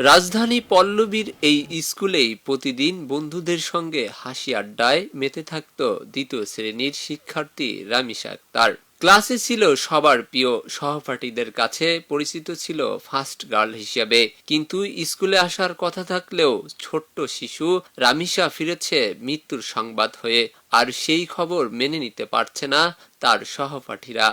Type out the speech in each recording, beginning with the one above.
রাজধানী পল্লবীর এই স্কুলেই প্রতিদিন বন্ধুদের সঙ্গে হাসি আড্ডায় মেতে থাকত দ্বিতীয় শ্রেণীর শিক্ষার্থী রামিসা আক্তার। ক্লাসে ছিল সবার প্রিয়, সহপাঠীদের কাছে পরিচিত ছিল ফার্স্ট গার্ল হিসেবে। কিন্তু স্কুলে আসার কথা থাকলেও ছোট্ট শিশু রামিসা ফিরেছে মৃত্যুর সংবাদ হয়ে, আর সেই খবর মেনে নিতে পারছে না তার সহপাঠীরা।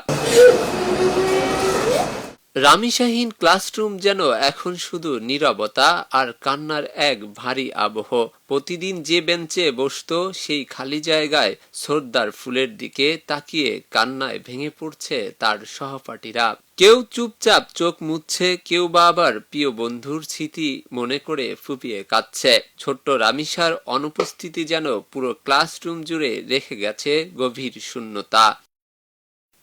রামিসাহীন ক্লাসরুম যেন এখন শুধু নীরবতা আর কান্নার এক ভারী আবহ। প্রতিদিন যে বেঞ্চে বসতো সেই খালি জায়গায় সর্দার ফুলের দিকে তাকিয়ে কান্নায় ভেঙে পড়ছে তার সহপাঠীরা। কেউ চুপচাপ চোখ মুছছে, কেউ বা আবার প্রিয় বন্ধুর স্মৃতি মনে করে ফুপিয়ে কাঁদছে। ছোট্ট রামিসার অনুপস্থিতি যেন পুরো ক্লাসরুম জুড়ে রেখে গেছে গভীর শূন্যতা।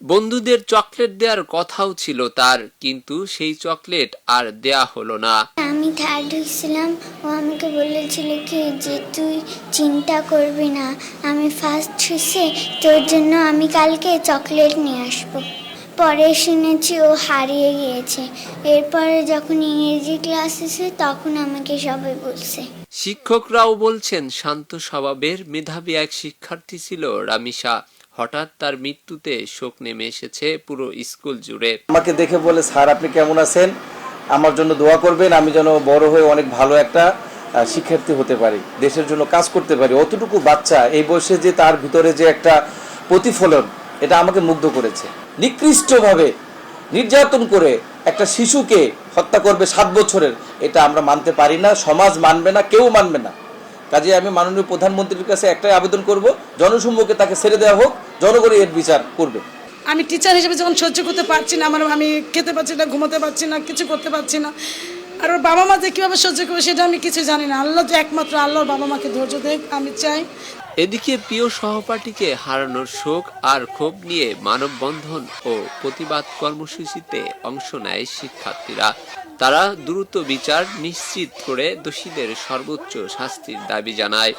বন্ধুদের চকলেট দেওয়ার কথাও ছিল তার, কিন্তু সেই চকলেট আর দেয়া হলো না। আমি থার্ড হয়েছিলাম, ও আমাকে বলেছিল কি যে তুই চিন্তা করবি না, আমি ফার্স্ট হয়েছি, তোর জন্য আমি কালকে চকলেট নিয়ে আসবো। পরে শুনেছি ও হারিয়ে গিয়েছে। এরপরে যখন ইংরেজি ক্লাস এসে তখন আমাকে সবাই বলছে। শিক্ষকরাও বলছেন শান্ত স্বভাবের মেধাবী এক শিক্ষার্থী ছিল রামিসা। হঠাৎ তার মৃত্যুতে শোক নেমে এসেছে পুরো স্কুল জুড়ে। আমাকে দেখে বলে, স্যার আপনি কেমন আছেন, আমার জন্য দোয়া করবেন, আমি যেন বড় হয়ে অনেক ভালো একটা শিক্ষার্থী হতে পারি, দেশের জন্য কাজ করতে পারি। অতটুকু বাচ্চা এই বয়সে যে তার ভিতরে যে একটা প্রতিফলন, এটা আমাকে মুগ্ধ করেছে। নিকৃষ্টভাবে নির্যাতন করে একটা শিশুকে হত্যা করবে 7 বছরের, এটা আমরা মানতে পারি না, সমাজ মানবে না, কেউ মানবে না। কাজে আমি মাননীয় প্রধানমন্ত্রীর কাছে একটাই আবেদন করব, জনসম্মুখে তাকে ছেড়ে দেওয়া হোক, জনগণই এর বিচার করবে। আমি টিচার হিসেবে যখন সহ্য করতে পারছি না, আমি খেতে পারছি না, ঘুমাতে পারছি না, কিছু করতে পারছি না। আর ওর বাবা মা যে কীভাবে সহ্য করবে সেটা আমি কিছু জানি না। আল্লাহ যে একমাত্র আল্লাহর বাবা মাকে ধৈর্য দেয়, আমি চাই। এদিকে প্রিয় সহপাঠীকে হারানোর শোক আর ক্ষোভ নিয়ে মানববন্ধন ও প্রতিবাদ কর্মসূচিতে অংশ নেয় শিক্ষার্থীরা। তারা দ্রুত বিচার নিশ্চিত করে দোষীদের সর্বোচ্চ শাস্তির দাবি জানায়।